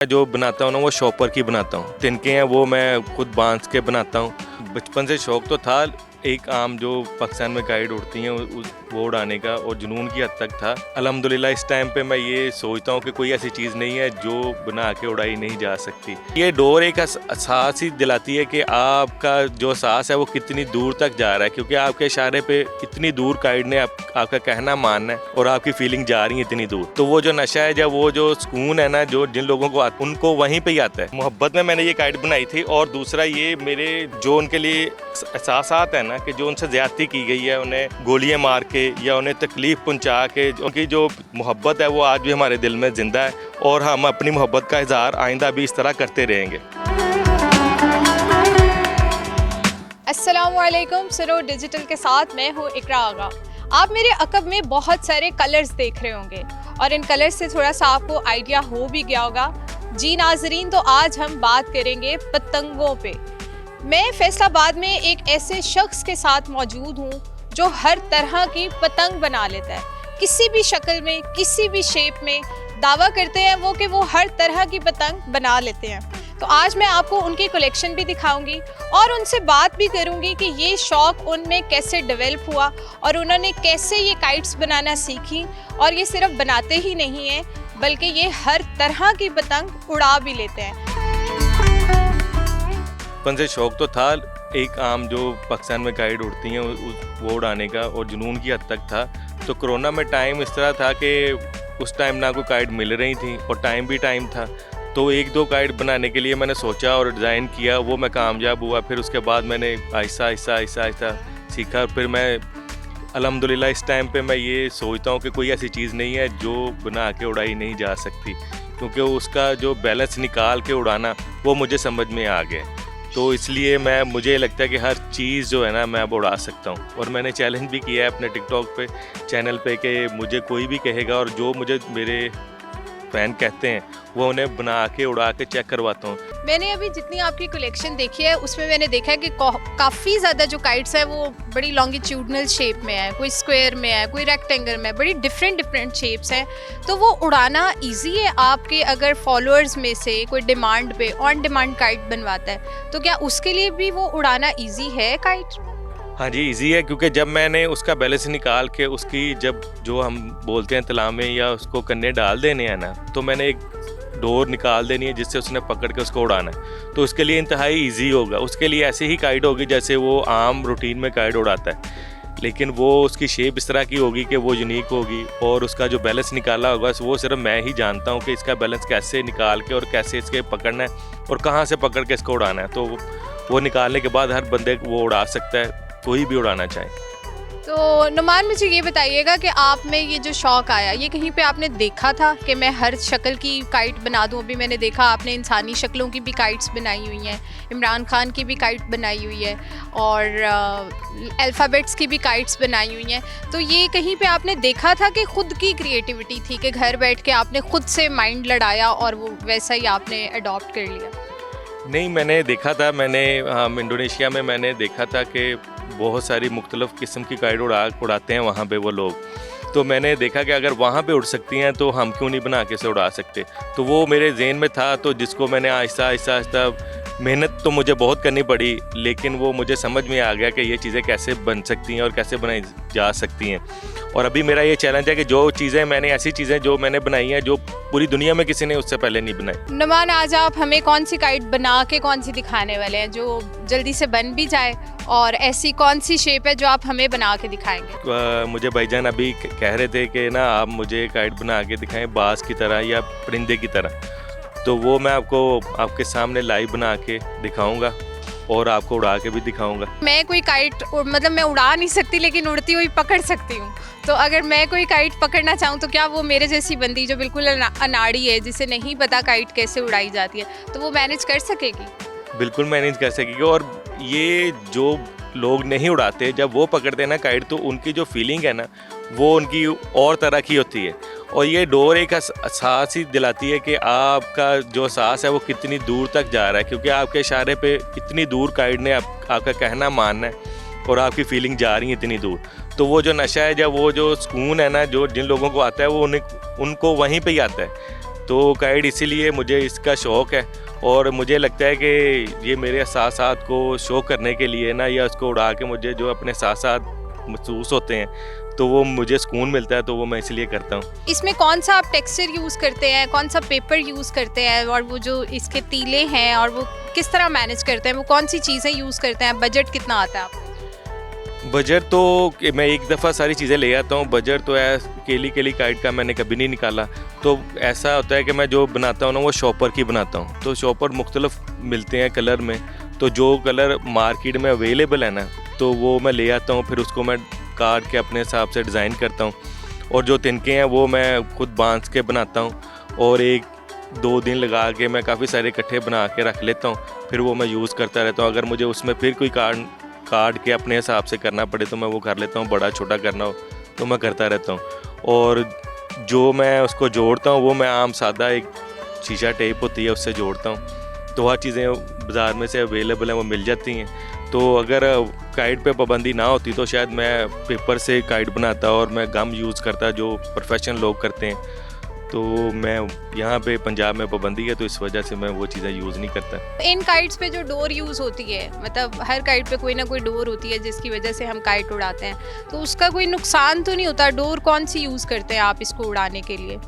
जो बनाता हूँ ना वो शॉपर की बनाता हूँ। तिनके हैं वो मैं खुद बांस के बनाता हूँ। बचपन से शौक तो था एक आम जो पाकिस्तान में काइट उड़ती हैं वो उड़ाने का, और जुनून की हद तक था। अल्हम्दुलिल्लाह इस टाइम पे मैं ये सोचता हूँ कि कोई ऐसी चीज़ नहीं है जो बना के उड़ाई नहीं जा सकती। ये डोर एक एहसास ही दिलाती है कि आपका जो एहसास है वो कितनी दूर तक जा रहा है, क्योंकि आपके इशारे पे इतनी दूर काइट ने आपका कहना मानना है और आपकी फीलिंग जा रही है इतनी दूर। तो वो जो नशा है, जब वो जो सुकून है ना, जो जिन लोगों को उनको वहीं पे ही आता है। मोहब्बत में मैंने ये काइट बनाई थी, और दूसरा ये मेरे जो उनके लिए एहसासात है ना कि जो उनसे ज़्यादती की गई है, उन्हें गोलियां मार के या उन्हें तकलीफ़ पहुंचा के, उनकी जो मोहब्बत है वो आज भी हमारे दिल में ज़िंदा है, और हम अपनी मोहब्बत का इज़हार आइंदा भी इस तरह करते रहेंगे। अस्सलामुअलैकुम, सुनो डिजिटल के साथ मैं हूँ इकरा आगा। आप मेरे अकब में बहुत सारे कलर्स देख रहे होंगे और इन कलर्स से थोड़ा सा आपको आइडिया हो भी गया होगा। जी नाजरीन, तो आज हम बात करेंगे पतंगों पे। मैं फैसलाबाद में एक ऐसे शख्स के साथ मौजूद हूँ जो हर तरह की पतंग बना लेता है, किसी भी शक्ल में, किसी भी शेप में। दावा करते हैं वो कि वो हर तरह की पतंग बना लेते हैं। तो आज मैं आपको उनकी कलेक्शन भी दिखाऊंगी और उनसे बात भी करूंगी कि ये शौक़ उनमें कैसे डेवलप हुआ और उन्होंने कैसे ये काइट्स बनाना सीखी। और ये सिर्फ बनाते ही नहीं हैं, बल्कि ये हर तरह की पतंग उड़ा भी लेते हैं। बचपन से शौक तो था एक आम जो पाकिस्तान में काइट उड़ती हैं वो उड़ाने का, और जुनून की हद तक था। तो कोरोना में टाइम इस तरह था कि उस टाइम ना कोई काइट मिल रही थी और टाइम भी टाइम था। तो एक दो काइट बनाने के लिए मैंने सोचा और डिज़ाइन किया, वो मैं कामयाब हुआ। फिर उसके बाद मैंने आहिस्ता आहिस्ता सीखा। फिर मैं अल्हम्दुलिल्लाह इस टाइम पे मैं ये सोचता हूँ कि कोई ऐसी चीज़ नहीं है जो बना के उड़ाई नहीं जा सकती, क्योंकि उसका जो बैलेंस निकाल के उड़ाना वो मुझे समझ में आ गया। तो इसलिए मुझे लगता है कि हर चीज़ जो है ना मैं अब उड़ा सकता हूँ। और मैंने चैलेंज भी किया है अपने टिकटॉक पे चैनल पे कि मुझे कोई भी कहेगा और जो मुझे मेरे फैन कहते हैं वो उन्हें बना के उड़ा के चेक करवाता हूँ। मैंने अभी जितनी आपकी कलेक्शन देखी है उसमें मैंने देखा है कि काफ़ी ज़्यादा जो काइट्स है वो बड़ी लॉन्गिट्यूडनल शेप में है, कोई स्क्वायर में है, कोई रेक्टेंगल में है, बड़ी डिफरेंट शेप्स हैं। तो वो उड़ाना इजी है आपके अगर फॉलोअर्स में से कोई डिमांड पे ऑन डिमांड काइट बनवाता है, तो क्या उसके लिए भी वो उड़ाना ईजी है काइट? हाँ जी, इजी है, क्योंकि जब मैंने उसका बैलेंस निकाल के उसकी जब जो हम बोलते हैं तलामे या उसको कन्ने डाल देने हैं ना, तो मैंने एक डोर निकाल देनी है जिससे उसने पकड़ के उसको उड़ाना है। तो उसके लिए इंतहाई इजी होगा। उसके लिए ऐसे ही काइट होगी जैसे वो आम रूटीन में काइट उड़ाता है, लेकिन वो उसकी शेप इस तरह की होगी कि वो यूनिक होगी, और उसका जो बैलेंस निकाला होगा वो सिर्फ मैं ही जानता हूँ कि इसका बैलेंस कैसे निकाल के और कैसे इसके पकड़ना है और कहाँ से पकड़ के इसको उड़ाना है। तो वो निकालने के बाद हर बंदे वो उड़ा सकता है, कोई भी उड़ाना चाहे। तो नुमान, मुझे ये बताइएगा कि आप में ये जो शौक़ आया, ये कहीं पे आपने देखा था कि मैं हर शक्ल की काइट बना दूं? अभी मैंने देखा आपने इंसानी शक्लों की भी काइट्स बनाई हुई हैं, इमरान खान की भी काइट बनाई हुई है और अल्फ़ाबेट्स की भी काइट्स बनाई हुई हैं। तो ये कहीं पे आपने देखा था कि ख़ुद की क्रिएटिविटी थी कि घर बैठ के आपने ख़ुद से माइंड लड़ाया और वो वैसा ही आपने अडॉप्ट कर लिया? नहीं, मैंने देखा था, इंडोनेशिया में मैंने देखा था कि बहुत सारी मुख्तलिफ़ किस्म की काइट उड़ाते हैं वहाँ पे वो लोग। तो मैंने देखा कि अगर वहाँ पे उड़ सकती हैं तो हम क्यों नहीं बना के से उड़ा सकते। तो वो मेरे ज़हन में था, तो जिसको मैंने आहिस्ता मेहनत तो मुझे बहुत करनी पड़ी, लेकिन वो मुझे समझ में आ गया कि ये चीज़ें कैसे बन सकती हैं और कैसे बनाई जा सकती हैं। और अभी मेरा ये चैलेंज है कि जो चीज़ें ऐसी चीज़ें जो मैंने बनाई हैं जो पूरी दुनिया में किसी ने उससे पहले नहीं बनाई। नुमान, आज आप हमें कौन सी काइट बना के कौन सी दिखाने वाले हैं जो जल्दी से बन भी जाए, और ऐसी कौन सी शेप है जो आप हमें बना के दिखाएंगे? मुझे भाईजान अभी कह रहे थे कि ना आप मुझे काइट बना के दिखाएं बाज की तरह या परिंदे की तरह। तो वो मैं आपके सामने लाइव बना के दिखाऊंगा और आपको उड़ा के भी दिखाऊंगा। मैं कोई काइट मतलब मैं उड़ा नहीं सकती, लेकिन उड़ती हुई पकड़ सकती हूँ। तो अगर मैं कोई काइट पकड़ना चाहूँ तो क्या वो मेरे जैसी बंदी जो बिल्कुल अनाड़ी है, जिसे नहीं पता काइट कैसे उड़ाई जाती है, तो वो मैनेज कर सकेगी? बिल्कुल मैनेज कर सकेगी। और ये जो लोग नहीं उड़ाते, जब वो पकड़ते हैं ना काइट, तो उनकी जो फीलिंग है ना वो उनकी और तरह की होती है। और ये डोर एक एहसास ही दिलाती है कि आपका जो एहसास है वो कितनी दूर तक जा रहा है, क्योंकि आपके इशारे पे इतनी दूर काइट ने आपका कहना मानना है और आपकी फीलिंग जा रही है इतनी दूर। तो वो जो नशा है, जब वो जो सुकून है ना, जो जिन लोगों को आता है वो उनको वहीं पे ही आता है। तो काइट इसीलिए मुझे इसका शौक़ है और मुझे लगता है कि ये मेरे साथ साथ को शो करने के लिए ना, या उसको उड़ा के मुझे जो अपने साथ साथ महसूस होते हैं तो वो मुझे सुकून मिलता है, तो वो मैं इसलिए करता हूँ। इसमें कौन सा आप टेक्सचर यूज़ करते हैं, कौन सा पेपर यूज़ करते हैं, और वो जो इसके तीले हैं और वो किस तरह मैनेज करते हैं, वो कौन सी चीज़ें यूज़ करते हैं, बजट कितना आता है आपको? बजट तो मैं एक दफ़ा सारी चीज़ें ले आता हूँ। बजट तो है केली काइट का मैंने कभी नहीं निकाला। तो ऐसा होता है कि मैं जो बनाता हूँ ना वो शॉपर की बनाता हूँ। तो शॉपर मुख्तलिफ मिलते हैं कलर में, तो जो कलर मार्केट में अवेलेबल है ना तो वो मैं ले आता हूँ, फिर उसको मैं काट के अपने हिसाब से डिज़ाइन करता हूँ। और जो तिनके हैं वो मैं खुद बांस के बनाता हूँ और 1-2 दिन लगा के मैं काफ़ी सारे इकट्ठे बना के रख लेता हूँ, फिर वो मैं यूज़ करता रहता हूँ। अगर मुझे उसमें फिर कोई काट के अपने हिसाब से करना पड़े तो मैं वो कर लेता हूँ, बड़ा छोटा करना हो तो मैं करता रहता हूँ। और जो मैं उसको जोड़ता हूँ वो मैं आम सादा एक शीशा टेप होती है उससे जोड़ता हूँ। तो हर चीज़ें बाज़ार में से अवेलेबल हैं, वो मिल जाती हैं। तो अगर काइट पे पाबंदी ना होती तो शायद मैं पेपर से काइट बनाता और मैं गम यूज़ करता जो प्रोफेशनल लोग करते हैं। तो मैं यहाँ पे पंजाब में पाबंदी है तो इस वजह से मैं वो चीज़ें यूज़ नहीं करता। इन काइट्स पे जो डोर यूज़ होती है, मतलब हर काइट पे कोई ना कोई डोर होती है जिसकी वजह से हम काइट उड़ाते हैं, तो उसका कोई नुकसान तो नहीं होता? डोर कौन सी यूज़ करते हैं आप इसको उड़ाने के लिए?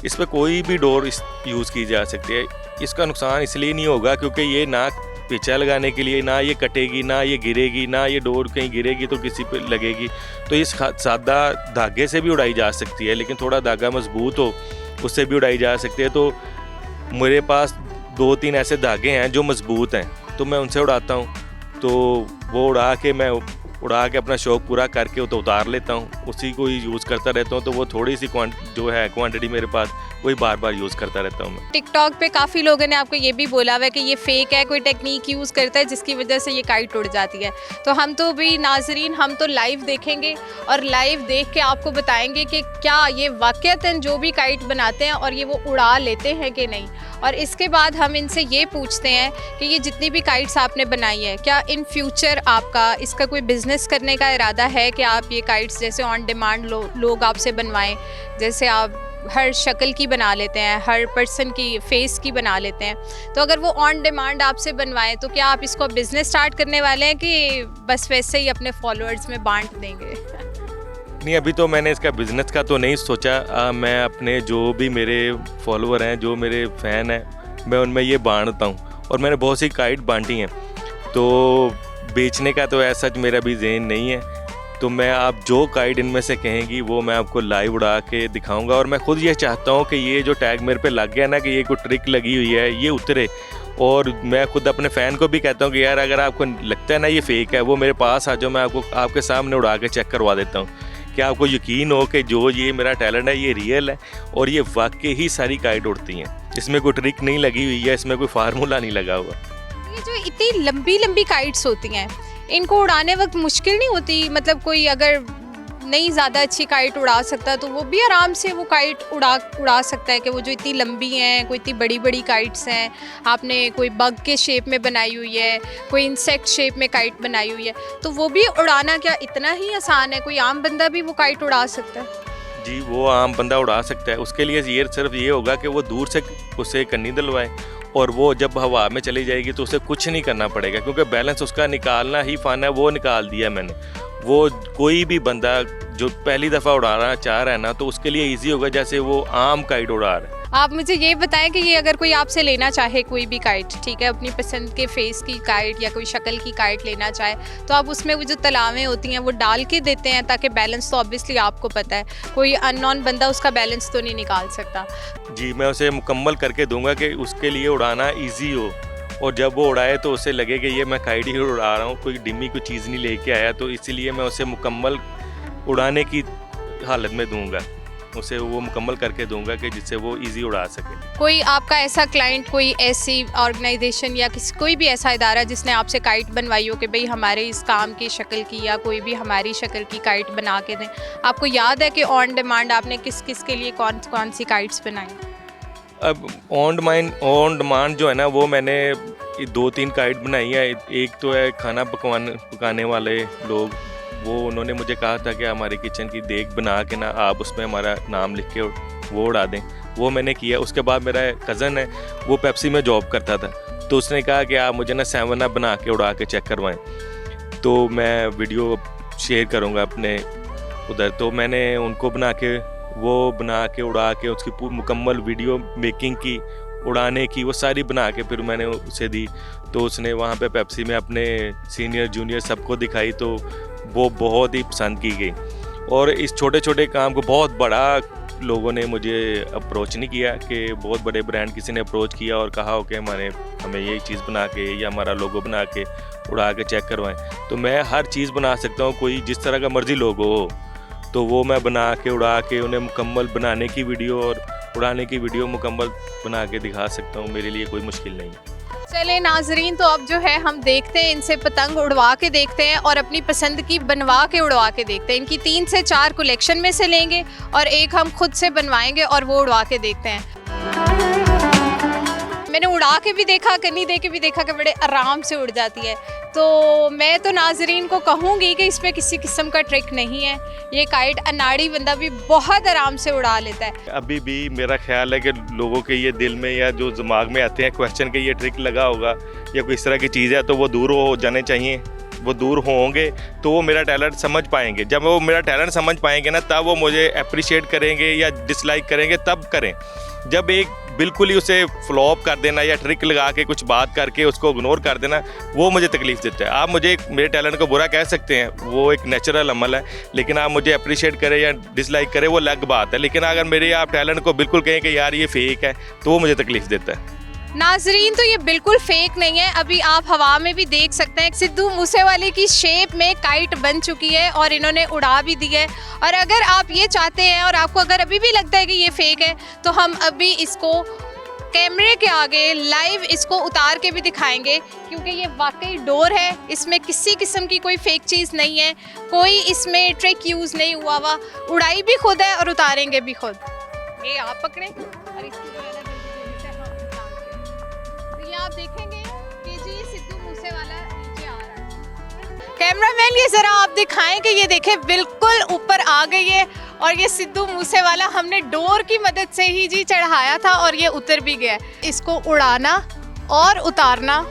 इस पर कोई भी डोर यूज़ की जा सकती है। इसका नुकसान इसलिए नहीं होगा क्योंकि ये ना पेचा लगाने के लिए, ना ये कटेगी, ना ये गिरेगी, ना ये डोर कहीं गिरेगी तो किसी पे लगेगी। तो इस सादा धागे से भी उड़ाई जा सकती है, लेकिन थोड़ा धागा मजबूत हो उससे भी उड़ाई जा सकती है। तो मेरे पास 2-3 ऐसे धागे हैं जो मजबूत हैं, तो मैं उनसे उड़ाता हूँ। तो वो उड़ा के अपना शौक़ पूरा करके तो उतार लेता हूँ, उसी को ही यूज़ करता रहता हूँ। तो वो थोड़ी सी क्वांटिटी मेरे पास वही बार बार यूज़ करता रहता हूँ मैं। टिकटॉक पे काफ़ी लोगों ने आपको ये भी बोला हुआ है कि ये फेक है, कोई टेक्निक यूज़ करता है जिसकी वजह से ये काइट उड़ जाती है। तो हम तो भी नाजरीन, हम तो लाइव देखेंगे और लाइव देख के आपको बताएंगे कि क्या ये वाक़ईतन जो भी काइट बनाते हैं और ये वो उड़ा लेते हैं कि नहीं। और इसके बाद हम इनसे ये पूछते हैं कि ये जितनी भी काइट्स आपने बनाई है, क्या इन फ्यूचर आपका इसका कोई बिज़नेस करने का इरादा है कि आप ये काइट्स जैसे ऑन डिमांड लोग आपसे बनवाएं? जैसे आप हर शक्ल की बना लेते हैं, हर पर्सन की फेस की बना लेते हैं, तो अगर वो ऑन डिमांड आपसे बनवाएं तो क्या आप इसको बिज़नेस स्टार्ट करने वाले हैं कि बस वैसे ही अपने फॉलोअर्स में बांट देंगे? नहीं, अभी तो मैंने इसका बिज़नेस का तो नहीं सोचा। मैं अपने जो भी मेरे फॉलोअर हैं, जो मेरे फ़ैन हैं, मैं उनमें ये बांटता हूँ। और मैंने बहुत सी काइट बांटी हैं, तो बेचने का तो ऐसा मेरा भी ज़हन नहीं है। तो मैं आप जो काइट इनमें से कहेंगी वो मैं आपको लाइव उड़ा के दिखाऊंगा। और मैं खुद ये चाहता हूँ कि ये जो टैग मेरे पे लग गया ना कि ये कोई ट्रिक लगी हुई है, ये उतरे। और मैं खुद अपने फ़ैन को भी कहता हूँ कि यार अगर आपको लगता है ना ये फ़ेक है, वो मेरे पास आ जाओ, मैं आपके सामने उड़ा के चेक करवा देता हूँ कि आपको यकीन हो कि जो ये मेरा टैलेंट है ये रियल है और ये वाकई ही सारी काइट उड़ती हैं। इसमें कोई ट्रिक नहीं लगी हुई है, इसमें कोई फार्मूला नहीं लगा हुआ। ये जो इतनी लंबी लंबी काइट्स होती हैं, इनको उड़ाने वक्त मुश्किल नहीं होती? मतलब कोई अगर नहीं ज़्यादा अच्छी काइट उड़ा सकता तो वो भी आराम से वो काइट उड़ा सकता है कि वो जो इतनी लंबी हैं, कोई इतनी बड़ी बड़ी काइट्स हैं, आपने कोई बग के शेप में बनाई हुई है, कोई इंसेक्ट शेप में काइट बनाई हुई है, तो वो भी उड़ाना क्या इतना ही आसान है? कोई आम बंदा भी वो काइट उड़ा सकता है? जी, वो आम बंदा उड़ा सकता है। उसके लिए ये सिर्फ ये होगा कि वो दूर से उसे कन्नी दिलवाए और वो जब हवा में चली जाएगी तो उसे कुछ नहीं करना पड़ेगा, क्योंकि बैलेंस उसका निकालना ही फ़न है। वो निकाल दिया मैंने। वो कोई भी बंदा जो पहली दफ़ा उड़ाना चाह रहा है ना, तो उसके लिए इजी होगा जैसे वो आम काइट उड़ा रहा है। आप मुझे ये बताएं कि ये अगर कोई आपसे लेना चाहे कोई भी काइट, ठीक है, अपनी पसंद के फेस की काइट या कोई शक्ल की काइट लेना चाहे, तो आप उसमें वो जो तलावें होती हैं वो डाल के देते हैं ताकि बैलेंस, तो ऑब्वियसली आपको पता है कोई अननोन बंदा उसका बैलेंस तो नहीं निकाल सकता। जी, मैं उसे मुकम्मल करके दूंगा कि उसके लिए उड़ाना ईजी हो, और जब वो उड़ाए तो उसे लगे कि ये मैं काइट ही उड़ा रहा हूँ, कोई डिम्मी कोई चीज़ नहीं लेके आया। तो इसीलिए मैं उसे मुकम्मल उड़ाने की हालत में दूंगा, उसे वो मुकम्मल करके दूंगा कि जिससे वो इजी उड़ा सके। कोई आपका ऐसा क्लाइंट, कोई ऐसी ऑर्गेनाइजेशन या कोई भी ऐसा इदारा जिसने आपसे काइट बनवाई हो कि भाई हमारे इस काम की शक्ल की या कोई भी हमारी शक्ल की काइट बना के दें? आपको याद है कि ऑन डिमांड आपने किस किस के लिए कौन सी काइट्स बनाई? अब ऑन डिमांड जो है ना, वो मैंने 2-3 काइट बनाई है। एक तो है खाना पकाने वाले लोग, वो उन्होंने मुझे कहा था कि हमारे किचन की देख बना के ना आप उसमें हमारा नाम लिख के वो उड़ा दें, वो मैंने किया। उसके बाद मेरा कज़न है, वो पेप्सी में जॉब करता था, तो उसने कहा कि आप मुझे ना 7 अप बना के उड़ा के चेक करवाएं, तो मैं वीडियो शेयर करूँगा अपने उधर। तो मैंने उनको बना के उड़ा के उसकी पूरी मुकम्मल वीडियो मेकिंग की, उड़ाने की, वो सारी बना के फिर मैंने उसे दी। तो उसने वहाँ पे पेप्सी में अपने सीनियर जूनियर सबको दिखाई, तो वो बहुत ही पसंद की गई। और इस छोटे छोटे काम को बहुत बड़ा लोगों ने मुझे अप्रोच नहीं किया कि बहुत बड़े ब्रांड किसी ने अप्रोच किया और कहा हो कि हमें यही चीज़ बना के या हमारा लोगो बना के उड़ा के चेक करवाएं। तो मैं हर चीज़ बना सकता हूँ, कोई जिस तरह का मर्ज़ी लोगो हो तो वो मैं बना के उड़ा के उन्हें मुकम्मल बनाने की वीडियो और उड़ाने की वीडियो मुकम्मल बना के दिखा सकता हूँ। मेरे लिए कोई मुश्किल नहीं। चले नाजरीन, तो अब जो है हम देखते हैं, इनसे पतंग उड़वा के देखते हैं और अपनी पसंद की बनवा के उड़वा के देखते हैं। इनकी 3 से 4 कलेक्शन में से लेंगे और एक हम खुद से बनवाएंगे और वो उड़वा के देखते हैं। मैंने उड़ा के भी देखा, कन्नी दे के भी देखा कि बड़े आराम से उड़ जाती है। तो मैं तो नाजरीन को कहूँगी कि इसमें किसी किस्म का ट्रिक नहीं है, ये काइट अनाड़ी बंदा भी बहुत आराम से उड़ा लेता है। अभी भी मेरा ख्याल है कि लोगों के ये दिल में या जो दिमाग में आते हैं क्वेश्चन के ये ट्रिक लगा होगा या कोई इस तरह की चीज़ है, तो वो दूर हो जाने चाहिए। वो दूर होंगे तो वो मेरा टैलेंट समझ पाएंगे। जब वो मेरा टैलेंट समझ पाएंगे ना, तब वो मुझे अप्रिशिएट करेंगे या डिसलाइक करेंगे, तब करें। जब एक बिल्कुल ही उसे फ्लॉप कर देना या ट्रिक लगा के कुछ बात करके उसको इग्नोर कर देना, वो मुझे तकलीफ़ देता है। आप मुझे मेरे टैलेंट को बुरा कह सकते हैं, वो एक नेचुरल अमल है, लेकिन आप मुझे अप्रिशिएट करें या डिसलाइक करें वो अलग बात है। लेकिन अगर मेरे आप टैलेंट को बिल्कुल कहें कि यार ये फेक है, तो वो मुझे तकलीफ़ देता है। नाजरीन, तो ये बिल्कुल फेक नहीं है। अभी आप हवा में भी देख सकते हैं, सिद्धू मूसेवाले की शेप में काइट बन चुकी है और इन्होंने उड़ा भी दी है। और अगर आप ये चाहते हैं और आपको अगर अभी भी लगता है कि ये फेक है, तो हम अभी इसको कैमरे के आगे लाइव इसको उतार के भी दिखाएंगे, क्योंकि ये वाकई डोर है, इसमें किसी किस्म की कोई फेक चीज़ नहीं है, कोई इसमें ट्रिक यूज़ नहीं हुआ हुआ। उड़ाई भी खुद है और उतारेंगे भी खुद। ये आप पकड़ें और इसकी जो है ना आप देखेंगे कि जी सिद्धू मूसेवाला नीचे आ रहा है। कैमरामैन ये जरा आप दिखाएं कि ये देखें बिल्कुल ऊपर आ गई है और ये सिद्धू मूसेवाला हमने डोर की मदद से ही जी चढ़ाया था और ये उतर भी गया। इसको उड़ाना और उतारना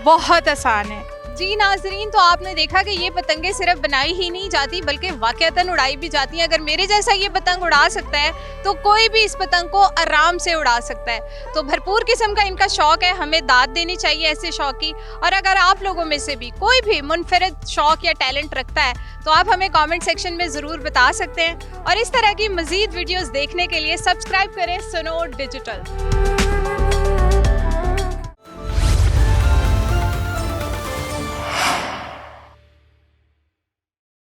बहुत आसान है। जी नाजरीन, तो आपने देखा कि ये पतंगे सिर्फ बनाई ही नहीं जाती बल्कि वाकईतन उड़ाई भी जाती हैं। अगर मेरे जैसा ये पतंग उड़ा सकता है तो कोई भी इस पतंग को आराम से उड़ा सकता है। तो भरपूर किस्म का इनका शौक़ है, हमें दाद देनी चाहिए ऐसे शौक़ की। और अगर आप लोगों में से भी कोई भी मुनफरिद शौक़ या टैलेंट रखता है तो आप हमें कमेंट सेक्शन में ज़रूर बता सकते हैं। और इस तरह की मज़ीद वीडियोज़ देखने के लिए सब्सक्राइब करें सुनो डिजिटल।